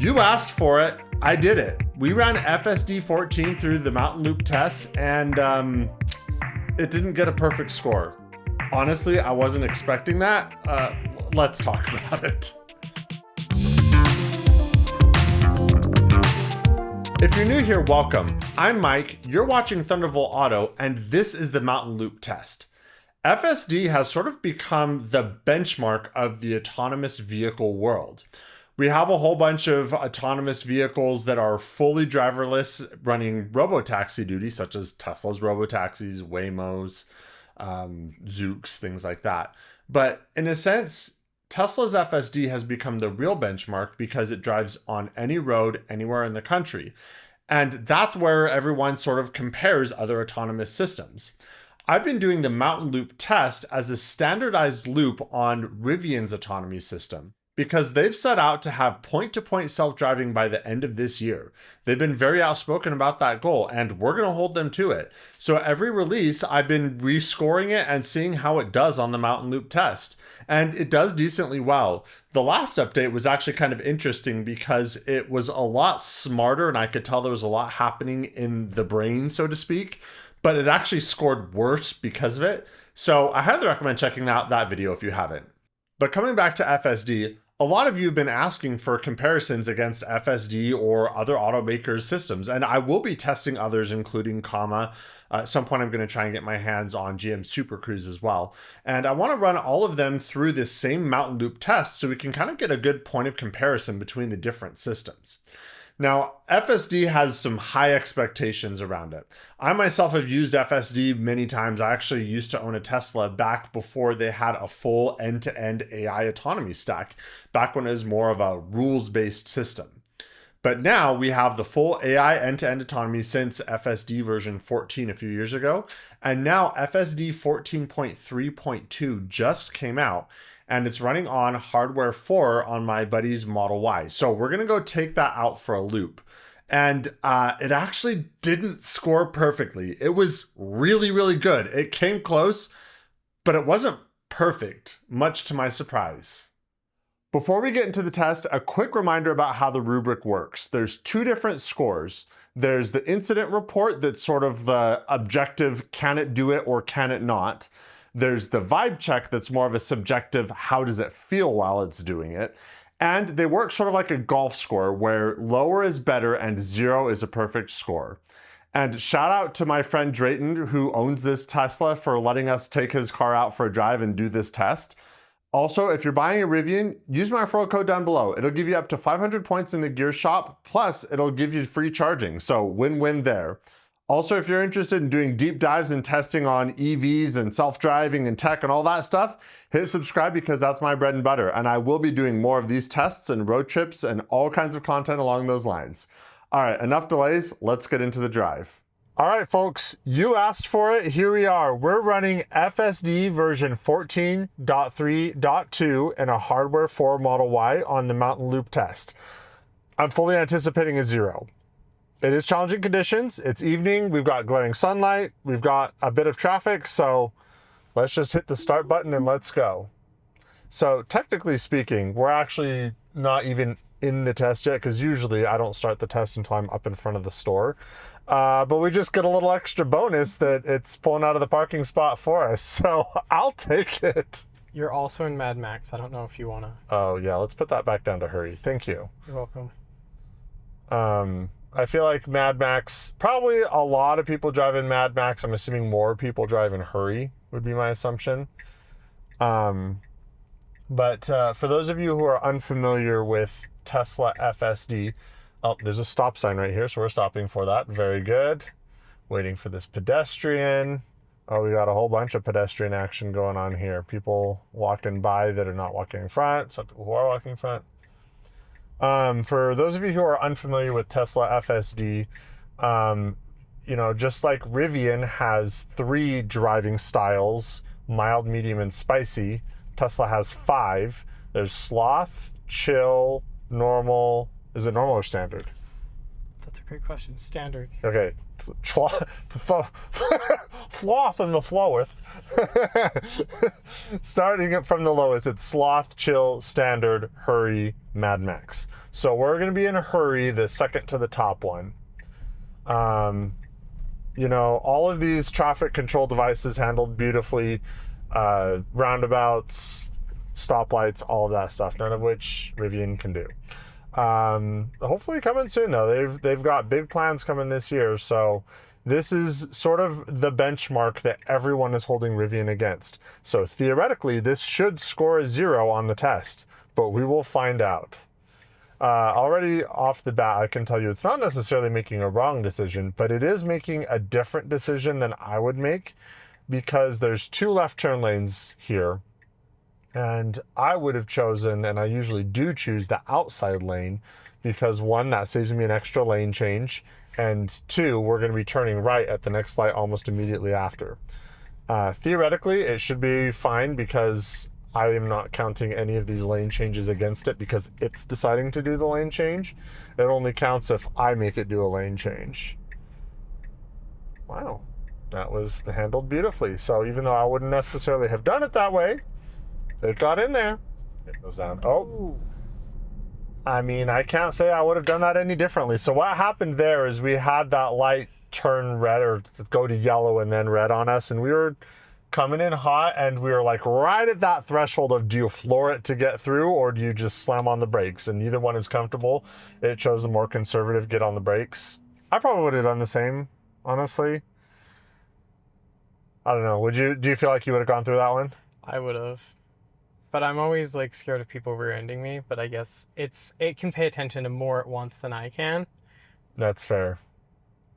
You asked for it. I did it. We ran FSD 14 through the Mountain Loop test, and it didn't get a perfect score. Honestly, I wasn't expecting that. Let's talk about it. If you're new here, welcome. I'm Mike, you're watching Thunderbolt Auto, and this is the Mountain Loop test. FSD has sort of become the benchmark of the autonomous vehicle world. We have a whole bunch of autonomous vehicles that are fully driverless running robotaxi duty, such as Tesla's robotaxis, Waymos, Zoox, things like that. But in a sense, Tesla's FSD has become the real benchmark because it drives on any road anywhere in the country. And that's where everyone sort of compares other autonomous systems. I've been doing the Mountain Loop test as a standardized loop on Rivian's autonomy system, because they've set out to have point-to-point self-driving by the end of this year. They've been very outspoken about that goal, and we're going to hold them to it. So every release, I've been rescoring it and seeing how it does on the Mountain Loop test. And it does decently well. The last update was actually kind of interesting because it was a lot smarter, and I could tell there was a lot happening in the brain, so to speak, but it actually scored worse because of it. So I highly recommend checking out that video if you haven't. But coming back to FSD, a lot of you have been asking for comparisons against FSD or other automakers' systems, and I will be testing others, including Comma. At some point, I'm going to try and get my hands on GM Super Cruise as well. And I want to run all of them through this same Mountain Loop test so we can kind of get a good point of comparison between the different systems. Now, FSD has some high expectations around it. I myself have used FSD many times. I actually used to own a Tesla back before they had a full end-to-end AI autonomy stack, back when it was more of a rules-based system. But now we have the full AI end-to-end autonomy since FSD version 14 a few years ago. And now FSD 14.3.2 just came out, and it's running on hardware 4 on my buddy's Model Y. So we're going to go take that out for a loop. And it actually didn't score perfectly. It was really, really good. It came close, but it wasn't perfect, much to my surprise. Before we get into the test, a quick reminder about how the rubric works. There's two different scores. There's the incident report that's sort of the objective, can it do it or can it not? There's the vibe check that's more of a subjective, how does it feel while it's doing it? And they work sort of like a golf score where lower is better and 0 is a perfect score. And shout out to my friend Drayton, who owns this Tesla, for letting us take his car out for a drive and do this test. Also, if you're buying a Rivian, use my referral code down below. It'll give you up to 500 points in the gear shop, plus it'll give you free charging. So win-win there. Also, if you're interested in doing deep dives and testing on EVs and self-driving and tech and all that stuff, hit subscribe because that's my bread and butter. And I will be doing more of these tests and road trips and all kinds of content along those lines. All right, enough delays. Let's get into the drive. All right, folks, you asked for it. Here we are. We're running FSD version 14.3.2 in a hardware 4 Model Y on the Mountain Loop test. I'm fully anticipating a 0. It is challenging conditions. It's evening. We've got glaring sunlight. We've got a bit of traffic. So let's just hit the start button and let's go. So technically speaking, we're actually not even in the test yet, because usually I don't start the test until I'm up in front of the store. But we just get a little extra bonus that it's pulling out of the parking spot for us. So I'll take it. You're also in Mad Max. I don't know if you want to. Oh yeah, let's put that back down to hurry. Thank you. You're welcome. I feel like Mad Max, probably a lot of people drive in Mad Max. I'm assuming more people drive in hurry would be my assumption. But for those of you who are unfamiliar with Tesla FSD, oh, there's a stop sign right here, so we're stopping for that. Very good. Waiting for this pedestrian. Oh, we got a whole bunch of pedestrian action going on here. People walking by that are not walking in front, some people who are walking in front. For those of you who are unfamiliar with Tesla FSD, just like Rivian has 3 driving styles, mild, medium, and spicy, Tesla has 5. There's sloth, chill, normal. Is it normal or standard? That's a great question. Standard. Okay. Sloth and the floweth. Starting it from the lowest, it's sloth, chill, standard, hurry, Mad Max. So we're going to be in a hurry, the second to the top one. You know, all of these traffic control devices handled beautifully. Roundabouts, stoplights, all of that stuff, none of which Rivian can do. Hopefully coming soon though. They've got big plans coming this year, so this is sort of the benchmark that everyone is holding Rivian against. So theoretically, this should score a 0 on the test, but we will find out. Already off the bat, I can tell you it's not necessarily making a wrong decision, but it is making a different decision than I would make, because there's 2 left turn lanes here. And I would have chosen, and I usually do choose, the outside lane, because 1, that saves me an extra lane change, and 2, we're going to be turning right at the next light almost immediately after. Theoretically, it should be fine because I am not counting any of these lane changes against it because it's deciding to do the lane change. It only counts if I make it do a lane change. Wow, that was handled beautifully. So even though I wouldn't necessarily have done it that way, it got in there. It goes down. Oh, I mean, I can't say I would have done that any differently. So what happened there is we had that light turn red or go to yellow and then red on us, and we were coming in hot, and we were like right at that threshold of, do you floor it to get through or do you just slam on the brakes? And neither one is comfortable. It chose the more conservative get on the brakes. I probably would have done the same, honestly. I don't know. Do you feel like you would have gone through that one? I would have. But I'm always like scared of people rear-ending me, but I guess it can pay attention to more at once than I can. That's fair.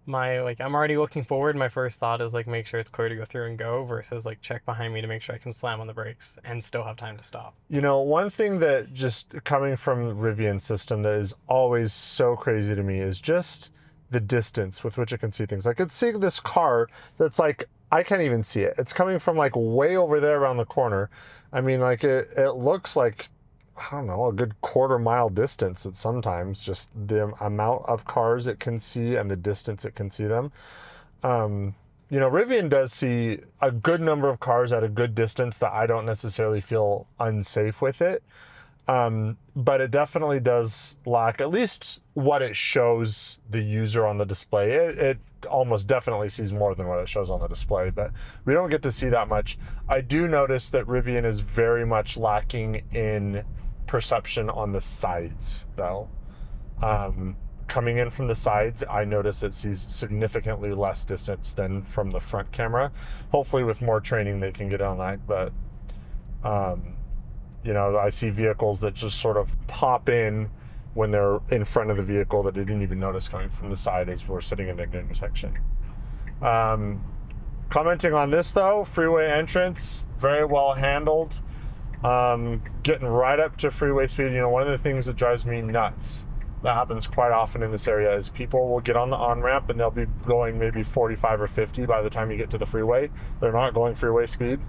I'm already looking forward. My first thought is like, make sure it's clear to go through and go, versus like check behind me to make sure I can slam on the brakes and still have time to stop. You know, one thing that just coming from the Rivian system that is always so crazy to me is just the distance with which it can see things. I could see this car that's like, I can't even see it. It's coming from like way over there around the corner. I mean, like it looks like, I don't know, a good quarter-mile distance at sometimes, just the amount of cars it can see and the distance it can see them. You know, Rivian does see a good number of cars at a good distance that I don't necessarily feel unsafe with it. But it definitely does lack at least what it shows the user on the display. It almost definitely sees more than what it shows on the display, but we don't get to see that much. I do notice that Rivian is very much lacking in perception on the sides though. Coming in from the sides, I notice it sees significantly less distance than from the front camera. Hopefully with more training they can get on that, but you know, I see vehicles that just sort of pop in when they're in front of the vehicle that I didn't even notice coming from the side as we're sitting in an intersection. Commenting on this though, freeway entrance, very well handled. Getting right up to freeway speed. You know, one of the things that drives me nuts, that happens quite often in this area, is people will get on the on-ramp and they'll be going maybe 45 or 50 by the time you get to the freeway. They're not going freeway speed.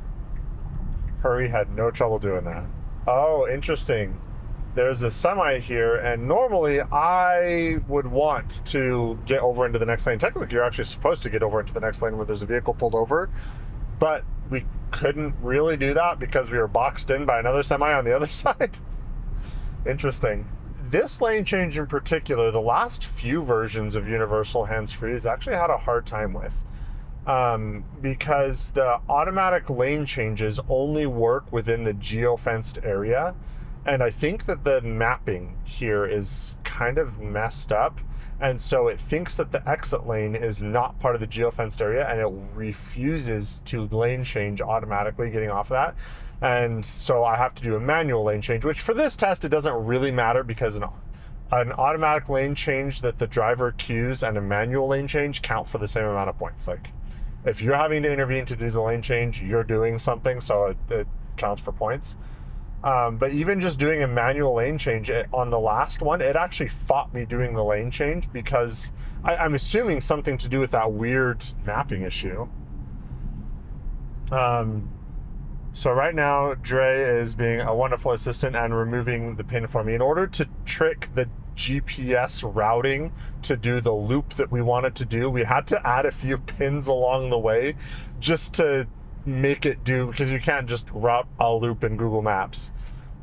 Hurry had no trouble doing that. Oh, interesting. There's a semi here, and normally I would want to get over into the next lane. Technically, you're actually supposed to get over into the next lane where there's a vehicle pulled over, but we couldn't really do that because we were boxed in by another semi on the other side. Interesting. This lane change in particular, the last few versions of Universal Hands-Free has actually had a hard time with. Because the automatic lane changes only work within the geo-fenced area. And I think that the mapping here is kind of messed up. And so it thinks that the exit lane is not part of the geo-fenced area, and it refuses to lane change automatically getting off of that. And so I have to do a manual lane change, which for this test, it doesn't really matter because an automatic lane change that the driver cues and a manual lane change count for the same amount of points. Like, if you're having to intervene to do the lane change, you're doing something, so it counts for points. But even just doing a manual lane change on the last one, it actually fought me doing the lane change because I'm assuming something to do with that weird mapping issue. So right now, Dre is being a wonderful assistant and removing the pin for me. In order to trick the GPS routing to do the loop that we wanted to do. We had to add a few pins along the way just to make it do, because you can't just route a loop in Google Maps.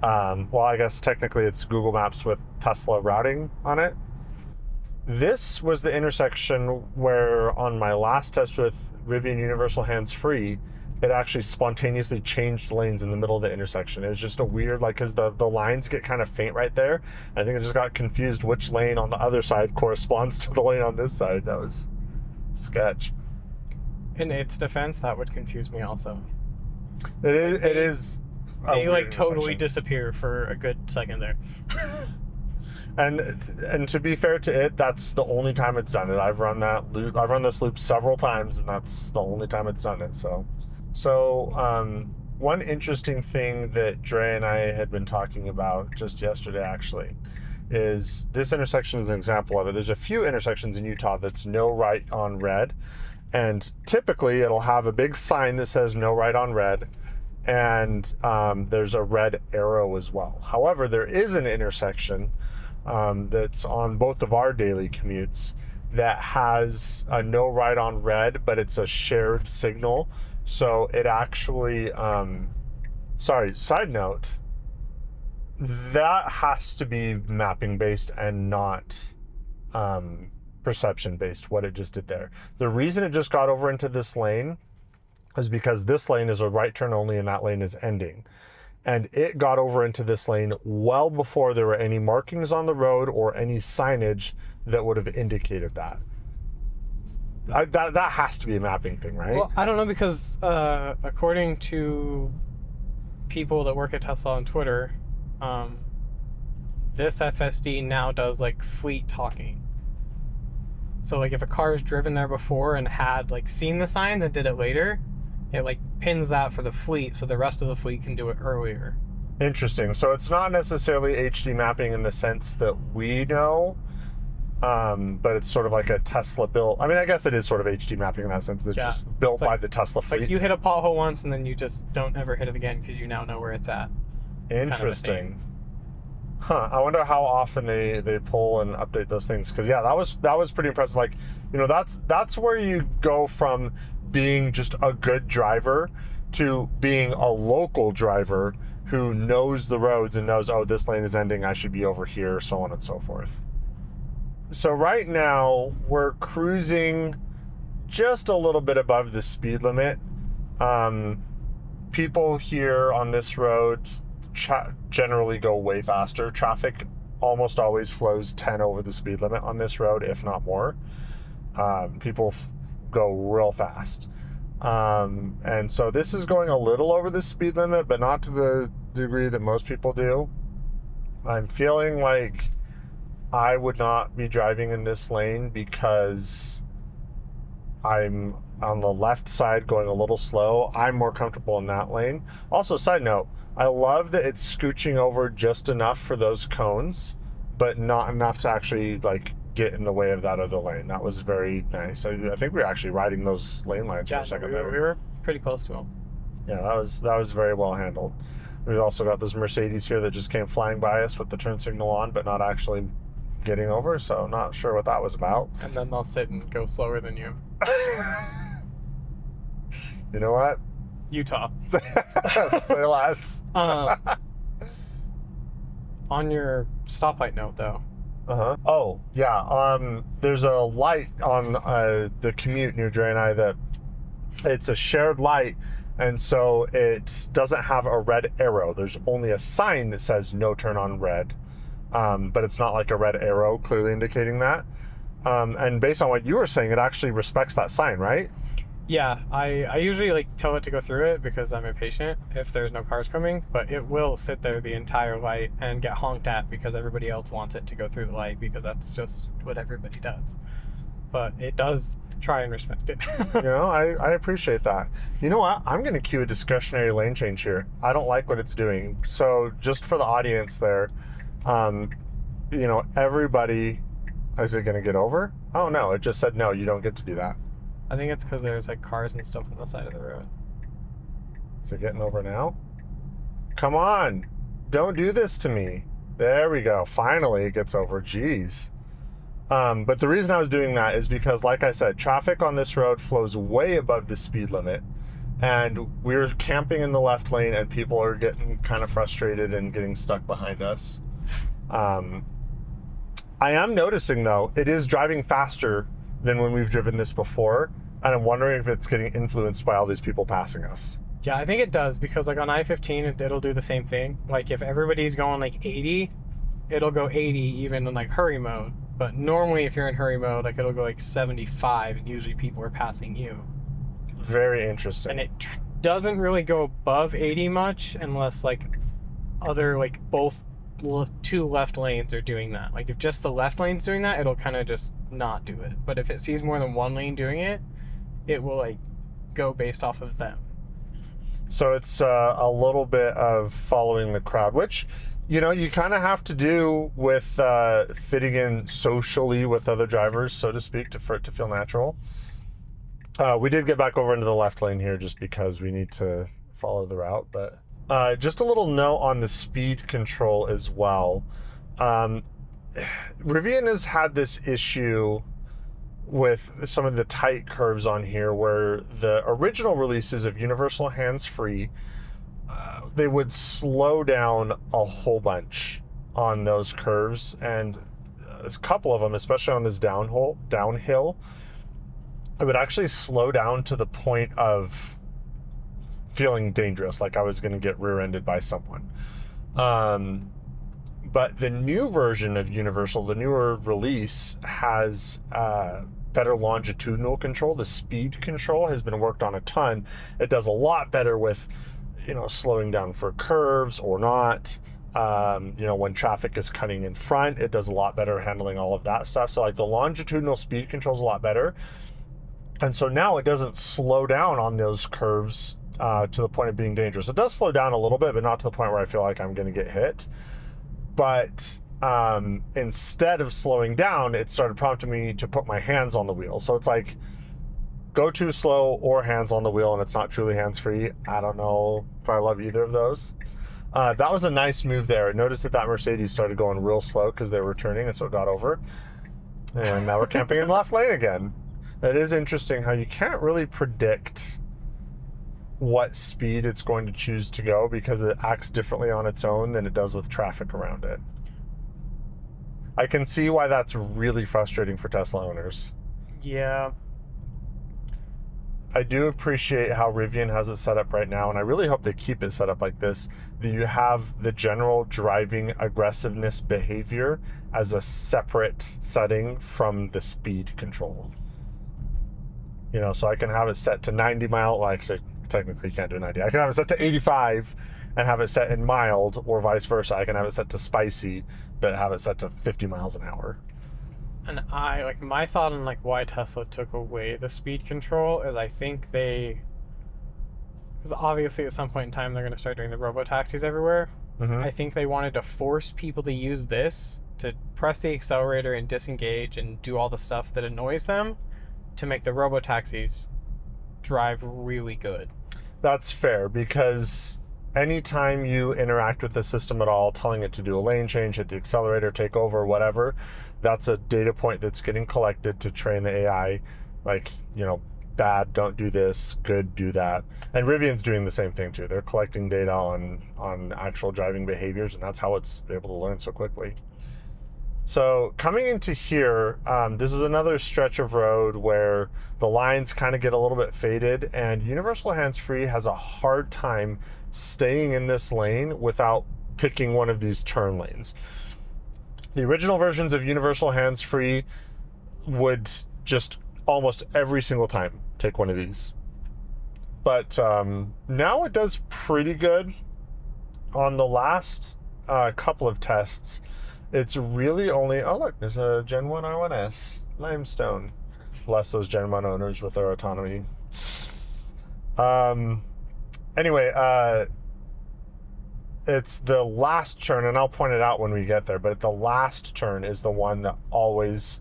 Well, I guess technically it's Google Maps with Tesla routing on it. This was the intersection where on my last test with Rivian Universal Hands Free, it actually spontaneously changed lanes in the middle of the intersection. It was just a weird, like, because the lines get kind of faint right there. I think it just got confused which lane on the other side corresponds to the lane on this side. That was sketch. In its defense, that would confuse me also. It is. They like totally disappear for a good second there. And to be fair to it, that's the only time it's done it. I've run this loop several times, and that's the only time it's done it. So one interesting thing that Dre and I had been talking about just yesterday, actually, is this intersection is an example of it. There's a few intersections in Utah that's no right on red, and typically it'll have a big sign that says no right on red, and there's a red arrow as well. However, there is an intersection that's on both of our daily commutes that has a no right on red, but it's a shared signal. So it actually, side note, that has to be mapping based and not perception based, what it just did there. The reason it just got over into this lane is because this lane is a right turn only and that lane is ending. And it got over into this lane well before there were any markings on the road or any signage that would have indicated that. That has to be a mapping thing, right? Well, I don't know, because according to people that work at Tesla on Twitter, this FSD now does like fleet talking. So like if a car is driven there before and had like seen the signs and did it later, it like pins that for the fleet, so the rest of the fleet can do it earlier. Interesting. So it's not necessarily HD mapping in the sense that we know, but it's sort of like a Tesla built. I mean, I guess it is sort of HD mapping in that sense. It's just built by the Tesla fleet. Like you hit a pothole once and then you just don't ever hit it again because you now know where it's at. Interesting. Huh. I wonder how often they pull and update those things. Because yeah, that was pretty impressive. Like, you know, that's where you go from being just a good driver to being a local driver who knows the roads and knows, oh, this lane is ending, I should be over here, so on and so forth. So right now we're cruising just a little bit above the speed limit. People here on this road generally go way faster. Traffic almost always flows 10 over the speed limit on this road, if not more. People go real fast. And so this is going a little over the speed limit, but not to the degree that most people do. I'm feeling like I would not be driving in this lane because I'm on the left side going a little slow. I'm more comfortable in that lane. Also, side note, I love that it's scooching over just enough for those cones, but not enough to actually like get in the way of that other lane. That was very nice. I think we were actually riding those lane lines for a second there. We were pretty close to them. Yeah, that was very well handled. We've also got this Mercedes here that just came flying by us with the turn signal on, but not actually getting over, so not sure what that was about. And then they'll sit and go slower than you. You know what? Utah. Say less. On your stoplight note, though. Oh, yeah. There's a light on the commute near Dre and I that it's a shared light, and so it doesn't have a red arrow. There's only a sign that says no turn on red, but it's not like a red arrow clearly indicating that. And based on what you were saying, it actually respects that sign, right? Yeah, I usually like tell it to go through it because I'm impatient if there's no cars coming, but it will sit there the entire light and get honked at because everybody else wants it to go through the light because that's just what everybody does. But it does try and respect it. You know, I appreciate that. You know what? I'm going to cue a discretionary lane change here. I don't like what it's doing. So just for the audience there, you know, everybody, is it going to get over? Oh no, it just said no, you don't get to do that. I think it's because there's like cars and stuff on the side of the road. Is it getting over now? Come on, don't do this to me. There we go. Finally, it gets over. Jeez. But the reason I was doing that is because, like I said, traffic on this road flows way above the speed limit. And we're camping in the left lane and people are getting kind of frustrated and getting stuck behind us. I am noticing, though, it is driving faster than when we've driven this before. And I'm wondering if it's getting influenced by all these people passing us. Yeah, I think it does, because like on I-15, it'll do the same thing. Like if everybody's going like 80, it'll go 80 even in like hurry mode. But normally if you're in hurry mode, like it'll go like 75, and usually people are passing you. Very interesting. And it doesn't really go above 80 much unless like other, like both two left lanes are doing that. Like if just the left lane's doing that, it'll kind of just not do it. But if it sees more than one lane doing it, it will like go based off of them. So it's a little bit of following the crowd, which, you know, you kind of have to do with fitting in socially with other drivers, so to speak, for it to feel natural. We did get back over into the left lane here just because we need to follow the route. But just a little note on the speed control as well. Rivian has had this issue with some of the tight curves on here where the original releases of universal hands-free, they would slow down a whole bunch on those curves, and a couple of them, especially on this downhill, it would actually slow down to the point of feeling dangerous, like I was going to get rear-ended by someone. But the new version of Universal, the newer release, has better longitudinal control. The speed control has been worked on a ton. It does a lot better with, you know, slowing down for curves or not. You know, when traffic is cutting in front, it does a lot better handling all of that stuff. So like the longitudinal speed control is a lot better. And so now it doesn't slow down on those curves to the point of being dangerous. It does slow down a little bit, but not to the point where I feel like I'm going to get hit. But instead of slowing down, it started prompting me to put my hands on the wheel. So it's like, go too slow or hands on the wheel, and it's not truly hands-free. I don't know if I love either of those. That was a nice move there. Notice that Mercedes started going real slow because they were turning, and so it got over. And now we're camping in the left lane again. That is interesting how you can't really predict what speed it's going to choose to go because it acts differently on its own than it does with traffic around it. I can see why that's really frustrating for Tesla owners. Yeah. I do appreciate how Rivian has it set up right now, and I really hope they keep it set up like this, that you have the general driving aggressiveness behavior as a separate setting from the speed control. You know, so I can have it set to 90 mile, well, actually, technically you can't do 90. I can have it set to 85 and have it set in mild, or vice versa. I can have it set to spicy, but have it set to 50 miles an hour. And my thought on like why Tesla took away the speed control is I think because obviously at some point in time they're going to start doing the robo-taxis everywhere. Mm-hmm. I think they wanted to force people to use this to press the accelerator and disengage and do all the stuff that annoys them to make the robo-taxis drive really good. That's fair, because anytime you interact with the system at all, telling it to do a lane change, hit the accelerator, take over, whatever, that's a data point that's getting collected to train the AI. Like, you know, bad, don't do this, good, do that. And Rivian's doing the same thing too. They're collecting data on actual driving behaviors, and that's how it's able to learn so quickly. So coming into here, this is another stretch of road where the lines kind of get a little bit faded, and Universal Hands-Free has a hard time staying in this lane without picking one of these turn lanes. The original versions of Universal Hands-Free would just almost every single time take one of these. But now it does pretty good. On the last couple of tests, it's really only, oh look, there's a Gen 1 R1S, limestone. Bless those Gen 1 owners with their autonomy. Anyway, it's the last turn, and I'll point it out when we get there, but the last turn is the one that always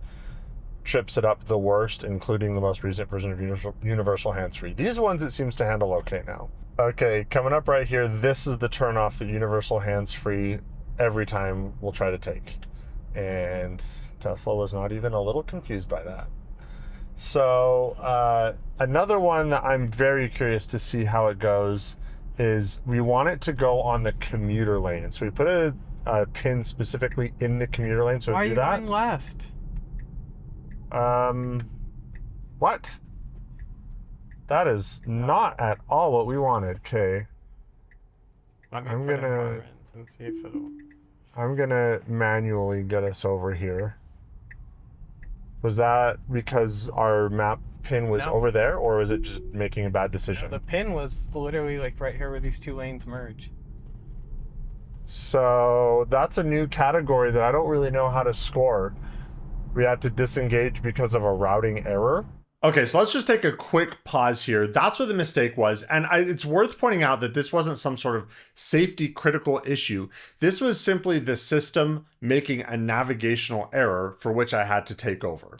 trips it up the worst, including the most recent version of Universal Hands-Free. These ones it seems to handle okay now. Okay, coming up right here, this is the turn off the Universal Hands-Free every time we'll try to take. And Tesla was not even a little confused by that. So another one that I'm very curious to see how it goes is we want it to go on the commuter lane. So we put a pin specifically in the commuter lane. So why we do are that. you going left? What? That is not at all what we wanted. Okay. I'm gonna manually get us over here. Was that because our map pin was over there, or was it just making a bad decision? No, the pin was literally like right here where these two lanes merge. So that's a new category that I don't really know how to score. We had to disengage because of a routing error. Okay, so let's just take a quick pause here. That's what the mistake was. And it's worth pointing out that this wasn't some sort of safety critical issue. This was simply the system making a navigational error for which I had to take over.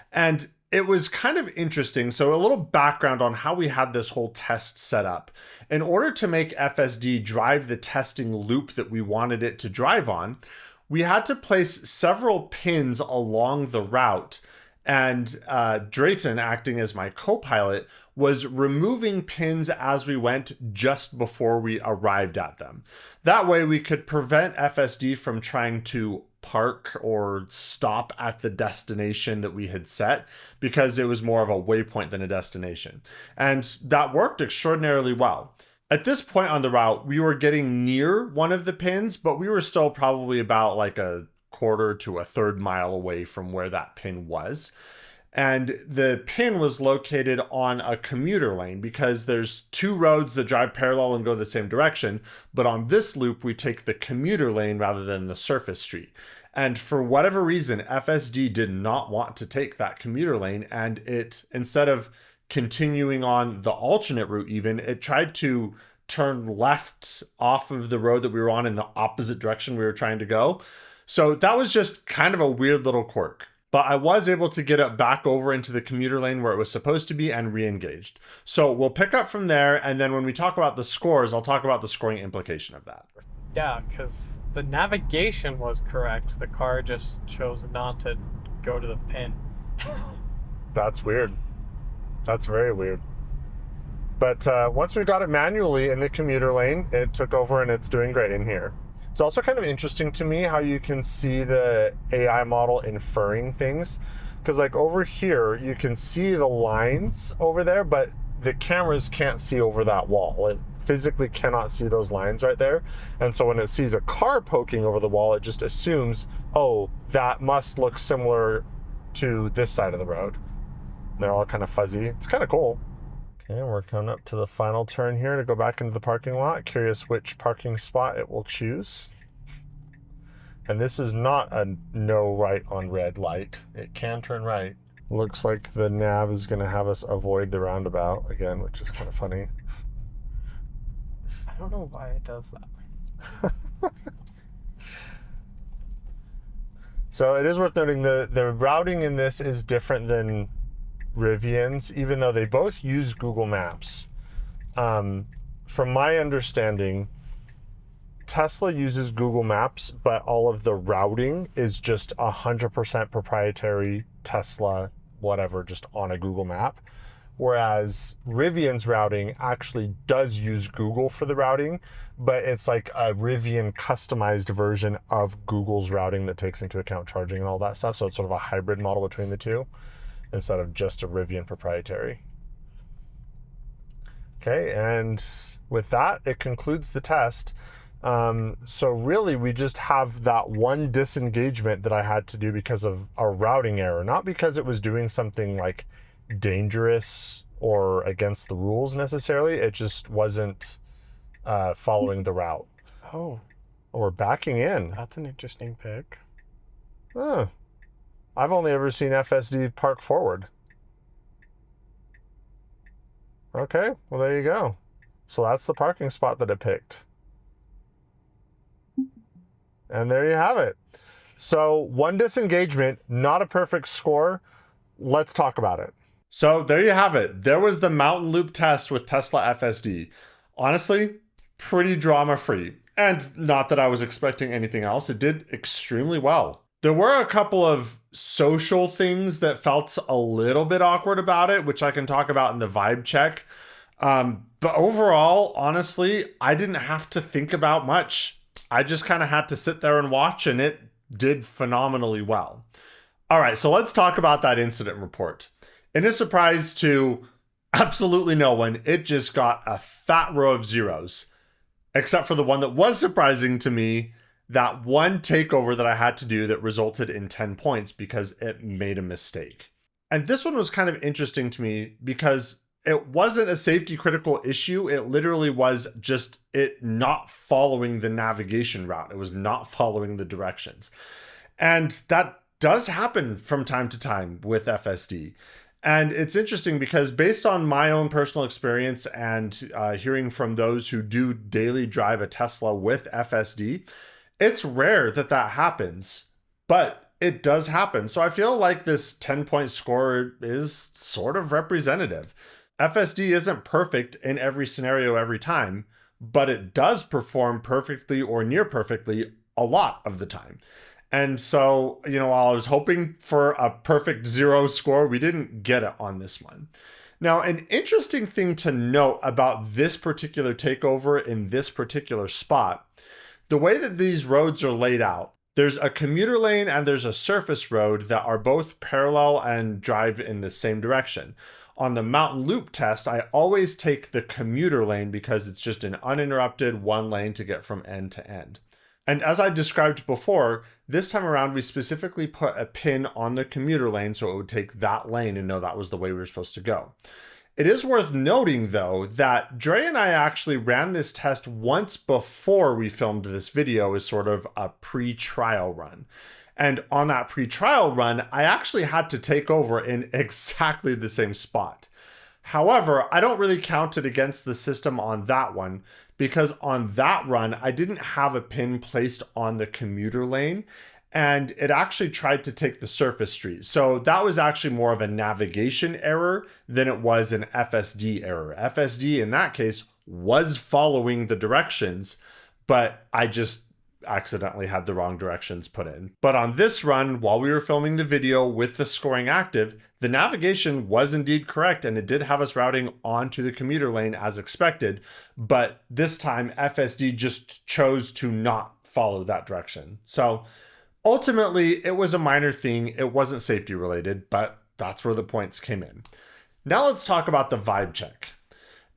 And it was kind of interesting. So a little background on how we had this whole test set up. In order to make FSD drive the testing loop that we wanted it to drive on, we had to place several pins along the route. And Drayton, acting as my co-pilot, was removing pins as we went just before we arrived at them. That way we could prevent FSD from trying to park or stop at the destination that we had set, because it was more of a waypoint than a destination. And that worked extraordinarily well. At this point on the route, we were getting near one of the pins, but we were still probably about like a quarter to a third mile away from where that pin was. And the pin was located on a commuter lane because there's two roads that drive parallel and go the same direction. But on this loop, we take the commuter lane rather than the surface street. And for whatever reason, FSD did not want to take that commuter lane. And it, instead of continuing on the alternate route even, it tried to turn left off of the road that we were on in the opposite direction we were trying to go. So that was just kind of a weird little quirk. But I was able to get it back over into the commuter lane where it was supposed to be and re-engaged. So we'll pick up from there, and then when we talk about the scores, I'll talk about the scoring implication of that. Yeah, because the navigation was correct. The car just chose not to go to the pin. That's weird. That's very weird. But once we got it manually in the commuter lane, it took over and it's doing great in here. It's also kind of interesting to me how you can see the AI model inferring things. Because like over here, you can see the lines over there, but the cameras can't see over that wall. It physically cannot see those lines right there. And so when it sees a car poking over the wall, it just assumes, oh, that must look similar to this side of the road. And they're all kind of fuzzy. It's kind of cool. Okay, we're coming up to the final turn here to go back into the parking lot. Curious which parking spot it will choose. And this is not a no right on red light. It can turn right. Looks like the nav is going to have us avoid the roundabout again, which is kind of funny. I don't know why it does that. So it is worth noting the routing in this is different than Rivian's, even though they both use Google Maps. From my understanding, Tesla uses Google Maps, but all of the routing is just 100% proprietary Tesla, whatever, just on a Google map. Whereas Rivian's routing actually does use Google for the routing, but it's like a Rivian customized version of Google's routing that takes into account charging and all that stuff. So it's sort of a hybrid model between the two, instead of just a Rivian proprietary. Okay, and with that, it concludes the test. So really, we just have that one disengagement that I had to do because of a routing error, not because it was doing something like dangerous or against the rules necessarily. It just wasn't following the route. Oh. We're backing in. That's an interesting pick. Huh. I've only ever seen FSD park forward. Okay, well there you go. So that's the parking spot that it picked. And there you have it. So one disengagement, not a perfect score. Let's talk about it. So there you have it. There was the mountain loop test with Tesla FSD. Honestly, pretty drama-free. And not that I was expecting anything else, it did extremely well. There were a couple of social things that felt a little bit awkward about it, which I can talk about in the vibe check. But overall, honestly, I didn't have to think about much. I just kind of had to sit there and watch, and it did phenomenally well. All right, so let's talk about that incident report. In a surprise to absolutely no one, it just got a fat row of zeros, except for the one that was surprising to me, that one takeover that I had to do that resulted in 10 points because it made a mistake. And this one was kind of interesting to me because it wasn't a safety critical issue. It literally was just it not following the navigation route. It was not following the directions. And that does happen from time to time with FSD. And it's interesting because based on my own personal experience and hearing from those who do daily drive a Tesla with FSD, it's rare that that happens, but it does happen. So I feel like this 10-point score is sort of representative. FSD isn't perfect in every scenario every time, but it does perform perfectly or near perfectly a lot of the time. And so, while I was hoping for a perfect 0 score, we didn't get it on this one. Now, an interesting thing to note about this particular takeover in this particular spot, the way that these roads are laid out, there's a commuter lane and there's a surface road that are both parallel and drive in the same direction. On the mountain loop test, I always take the commuter lane because it's just an uninterrupted one lane to get from end to end. And as I described before, this time around, we specifically put a pin on the commuter lane so it would take that lane and know that was the way we were supposed to go. It is worth noting, though, that Dre and I actually ran this test once before we filmed this video as sort of a pre-trial run. And on that pre-trial run, I actually had to take over in exactly the same spot. However, I don't really count it against the system on that one because on that run, I didn't have a pin placed on the commuter lane and it actually tried to take the surface street. So that was actually more of a navigation error than it was an FSD error. FSD in that case was following the directions, but I just accidentally had the wrong directions put in. But on this run, while we were filming the video with the scoring active, the navigation was indeed correct and it did have us routing onto the commuter lane as expected. But this time FSD just chose to not follow that direction. So ultimately it was a minor thing. It wasn't safety related, but that's where the points came in. Now let's talk about the vibe check.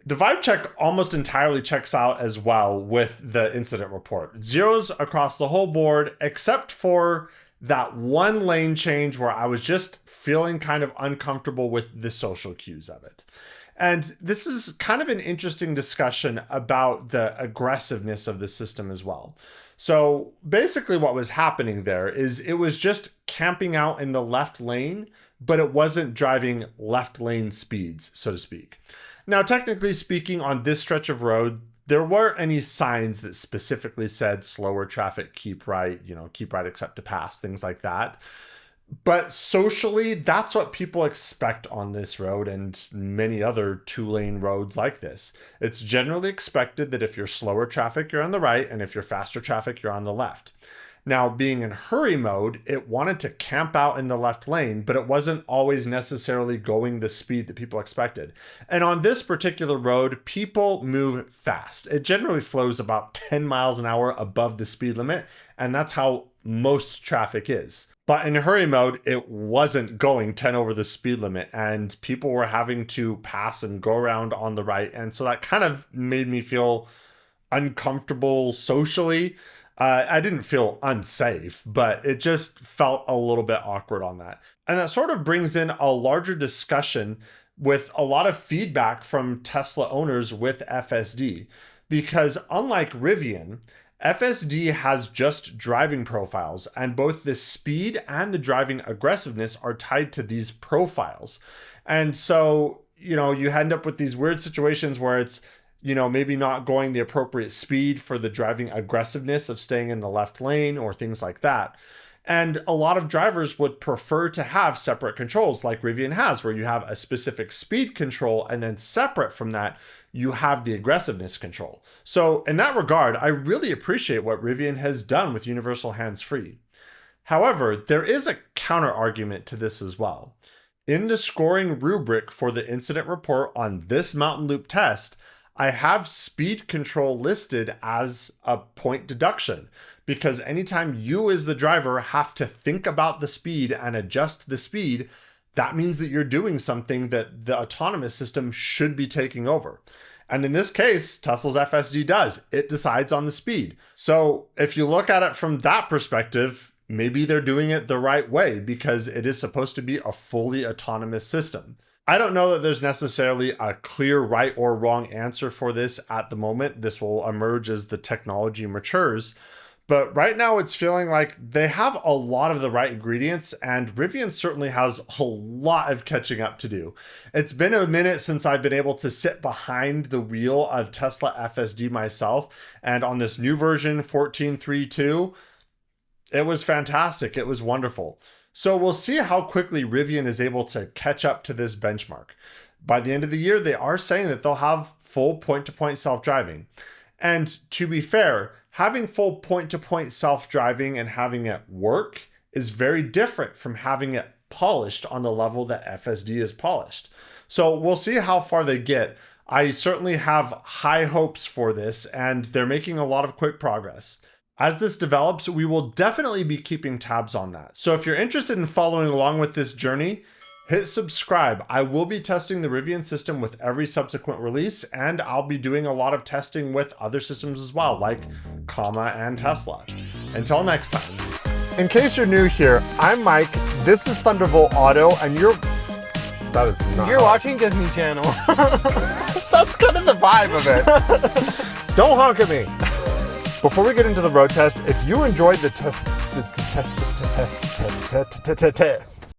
The vibe check almost entirely checks out as well with the incident report. Zeros across the whole board, except for that one lane change where I was just feeling kind of uncomfortable with the social cues of it. And this is kind of an interesting discussion about the aggressiveness of the system as well. So basically what was happening there is it was just camping out in the left lane, but it wasn't driving left lane speeds, so to speak. Now, technically speaking, on this stretch of road, there weren't any signs that specifically said slower traffic, keep right, keep right except to pass, things like that. But socially, that's what people expect on this road and many other 2-lane roads like this. It's generally expected that if you're slower traffic, you're on the right, and if you're faster traffic, you're on the left. Now, being in hurry mode, it wanted to camp out in the left lane, but it wasn't always necessarily going the speed that people expected. And on this particular road, people move fast. It generally flows about 10 miles an hour above the speed limit, and that's how most traffic is. But in hurry mode, it wasn't going 10 over the speed limit, and people were having to pass and go around on the right. And so that kind of made me feel uncomfortable socially. I didn't feel unsafe, but it just felt a little bit awkward on that. And that sort of brings in a larger discussion with a lot of feedback from Tesla owners with FSD. Because unlike Rivian, FSD has just driving profiles, and both the speed and the driving aggressiveness are tied to these profiles. And so, you end up with these weird situations where it's maybe not going the appropriate speed for the driving aggressiveness of staying in the left lane or things like that. And a lot of drivers would prefer to have separate controls like Rivian has, where you have a specific speed control and then separate from that, you have the aggressiveness control. So in that regard, I really appreciate what Rivian has done with universal hands-free. However, there is a counter argument to this as well. In the scoring rubric for the incident report on this mountain loop test, I have speed control listed as a point deduction, because anytime you as the driver have to think about the speed and adjust the speed, that means that you're doing something that the autonomous system should be taking over. And in this case, Tesla's FSD does. It decides on the speed. So if you look at it from that perspective, maybe they're doing it the right way because it is supposed to be a fully autonomous system. I don't know that there's necessarily a clear right or wrong answer for this at the moment. This will emerge as the technology matures. But right now it's feeling like they have a lot of the right ingredients, and Rivian certainly has a lot of catching up to do. It's been a minute since I've been able to sit behind the wheel of Tesla FSD myself, and on this new version 14.3.2, it was fantastic. It was wonderful. So we'll see how quickly Rivian is able to catch up to this benchmark. By the end of the year, they are saying that they'll have full point-to-point self-driving. And to be fair, having full point-to-point self-driving and having it work is very different from having it polished on the level that FSD is polished. So we'll see how far they get. I certainly have high hopes for this, and they're making a lot of quick progress. As this develops, we will definitely be keeping tabs on that. So if you're interested in following along with this journey, hit subscribe. I will be testing the Rivian system with every subsequent release, and I'll be doing a lot of testing with other systems as well, like Comma and Tesla. Until next time. In case you're new here, I'm Mike, this is Thunderbolt Auto, and you're watching Disney Channel. That's kind of the vibe of it. Don't honk at me. Before we get into the road test, if you enjoyed the test